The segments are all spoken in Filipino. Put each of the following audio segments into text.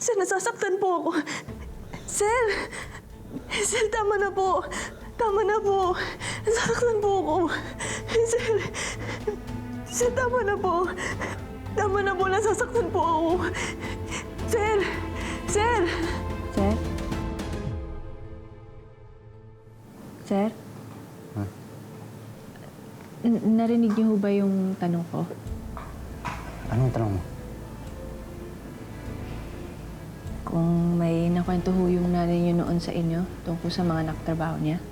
Sir, nasasaktan po ako. Sir! Sir, tama na po. Tama na po. Nasasaktan po ako. Sir! Sir, tama na po. Tama na po, nasasaktan po ako. Sir! Sir! Sir? Sir? Huh? Narinig niyo ho ba yung tanong ko? Anong tanong mo? Kung may nakwento ho yung nanay niyo noon sa inyo tungkol sa mga nakatrabaho niya?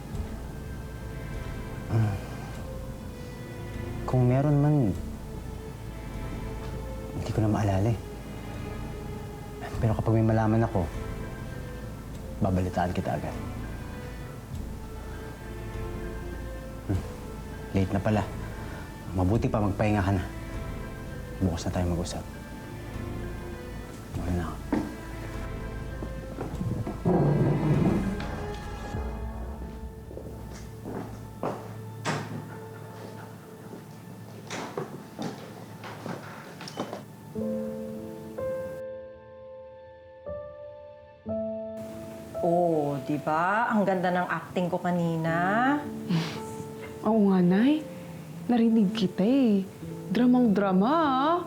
Kung meron man, hindi ko na maalala eh. Pero kapag may malaman ako, babalitaan kita agad. Late na pala. Mabuti pa magpahinga ka na. Bukas na tayo mag-usap. Muna na ako. Oh, di ba? Ang ganda ng acting ko kanina. Oo nga, Nay. Narinig kita eh. Dramang-drama ah.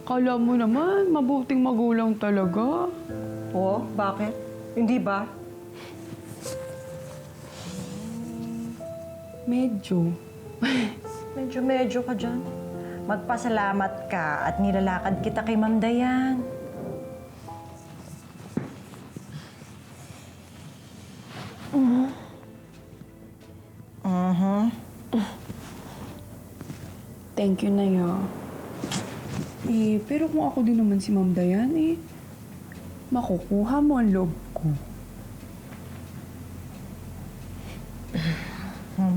Kala mo naman, mabuting magulang talaga. Oh, bakit? Hindi ba? Medyo. Medyo ka dyan. Magpasalamat ka at nilalakad kita kay Ma'am Dayan. Thank you, Nay ah. Pero kung ako din naman si Ma'am Dayan makukuha mo ang loob ko.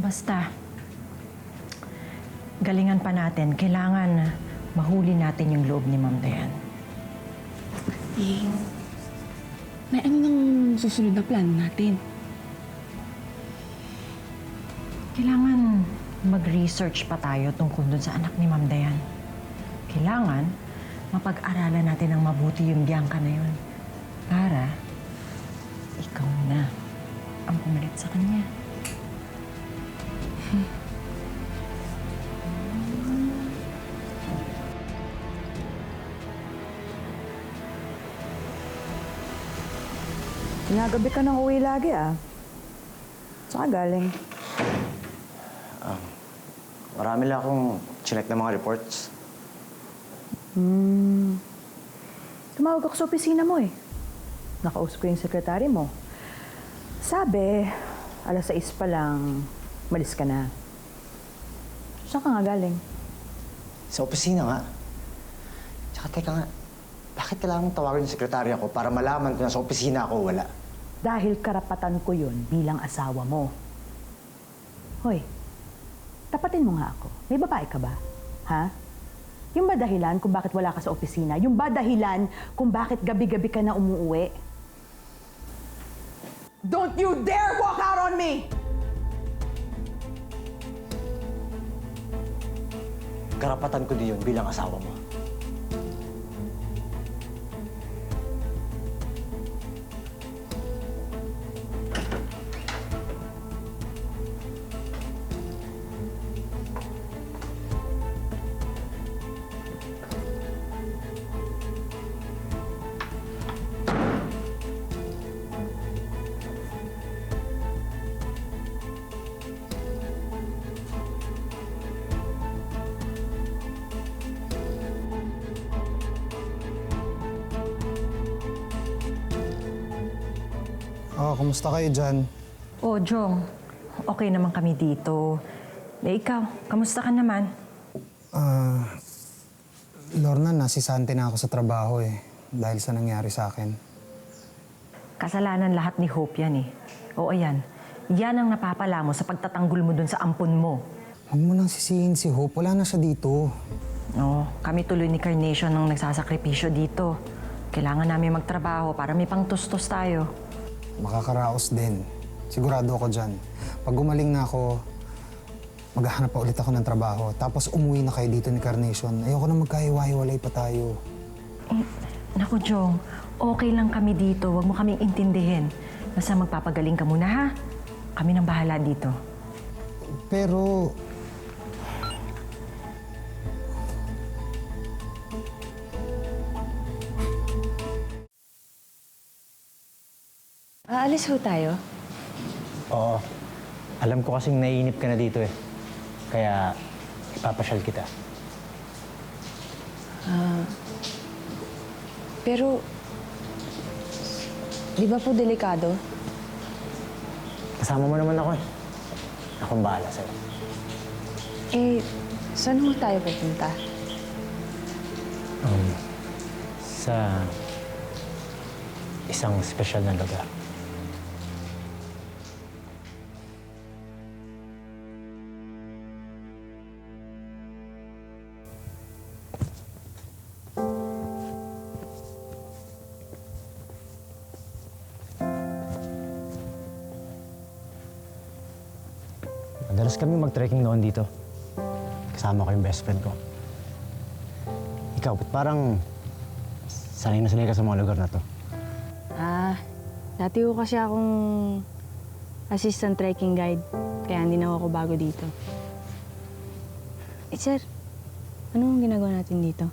Basta, galingan pa natin. Kailangan mahuli natin yung loob ni Ma'am Dayan. May ano nang susunod na plano natin? Kailangan mag-research pa tayo tungkol dun sa anak ni Ma'am Dayan. Kailangan mapag-aralan natin ng mabuti yung Bianca na yun. Para ikaw na ang pumalit sa kanya. Nagabi ka nang uwi lagi ah. Saan ka galing? Marami lang akong chinek ng mga reports. Tumawag ako sa opisina mo eh. Nakausap ko yung sekretary mo. Sabi, 6:00 pa lang, malis ka na. Saan ka nga galing? Sa opisina nga. Tsaka teka nga, bakit kailangan mong tawagin yung sekretarya ko para malaman kung nasa opisina ako o wala? Dahil karapatan ko yun bilang asawa mo. Hoy, tapatin mo nga ako. May babae ka ba? Ha? Yung ba dahilan kung bakit wala ka sa opisina? Yung ba dahilan kung bakit gabi-gabi ka na umuuwi? Don't you dare walk out on me! Karapatan ko din yun bilang asawa mo. Kumusta kayo dyan? Oh, Jong. Okay naman kami dito. Ikaw, kamusta ka naman? Lorna, nasisante na ako sa trabaho eh. Dahil sa nangyari sa akin. Kasalanan lahat ni Hope yan eh. Oo, yan. Yan ang napapala mo sa pagtatanggol mo dun sa ampon mo. Huwag mo nang sisihin si Hope. Wala na siya dito. Oo, kami tuloy ni Carnation ang nagsasakripisyo dito. Kailangan namin magtrabaho para may pangtustos tayo. Makakaraos din. Sigurado ako dyan. Pag gumaling na ako, maghahanap pa ulit ako ng trabaho. Tapos umuwi na kayo dito ni Carnation. Ayoko na magkahiwa-hiwalay pa tayo. Naku, Jong. Okay lang kami dito. Huwag mo kaming intindihin. Basta magpapagaling ka muna, ha? Kami nang bahala dito. Pero, Aalis ho tayo? Oo. Alam ko kasing naiinip ka na dito eh. Kaya ipapasyal kita. Pero, di ba po delikado? Kasama mo naman ako eh. Akong bahala sa'yo. Eh, saan ho tayo pupunta? Sa isang espesyal na lugar. Madalas kami mag-trekking noon dito. Kasama ko yung best friend ko. Ikaw, ba't parang sanay na sanay ka sa mga lugar na to? Dati ko kasi akong assistant trekking guide, kaya hindi na ako bago dito. Eh, sir, anong ginagawa natin dito?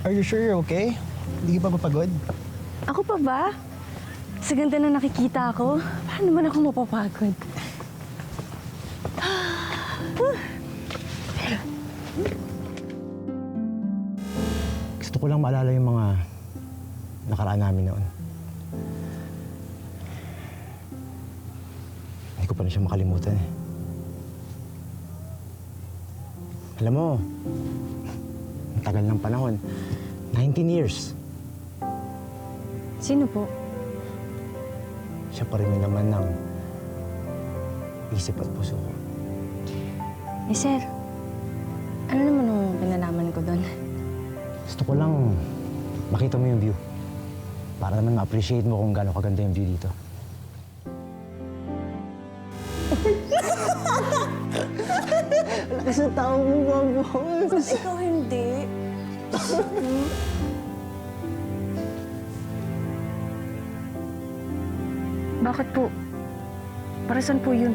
Are you sure you're okay? Hindi ka pa mapagod? Ako pa ba? Sa ganda na nakikita ako, paano naman ako mapapagod? Gusto ko lang maalala yung mga nakaraan namin noon. Hindi ko pa na siya makalimutan eh. Alam mo, ang tagal ng panahon. 19 years. Sino po? Siya pa rin yung laman ng isip at puso ko. Eh, sir, ano naman ang pinalaman ko doon? Gusto ko lang makita mo yung view. Para naman ma-appreciate mo kung gaano kaganda yung view dito. Sa tao mo, bago. Ikaw hindi. Bakit po? Para saan po yun?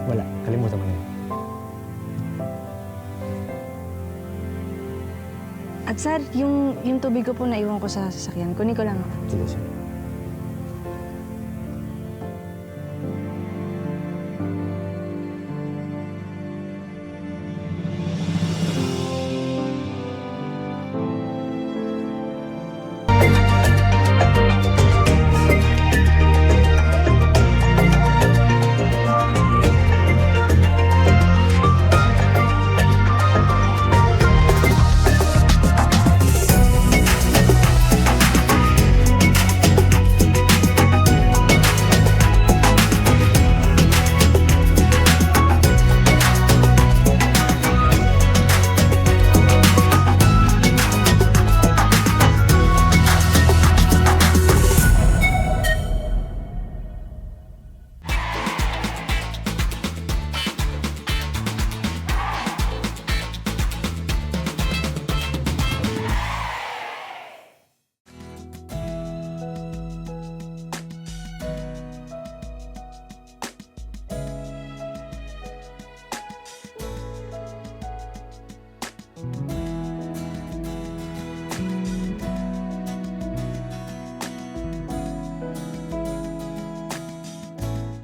Wala. Kalimutan mo na yun. At sir, yung tubig ko po naiwan ko sa sasakyan. Kunin ko lang. Sige, sige.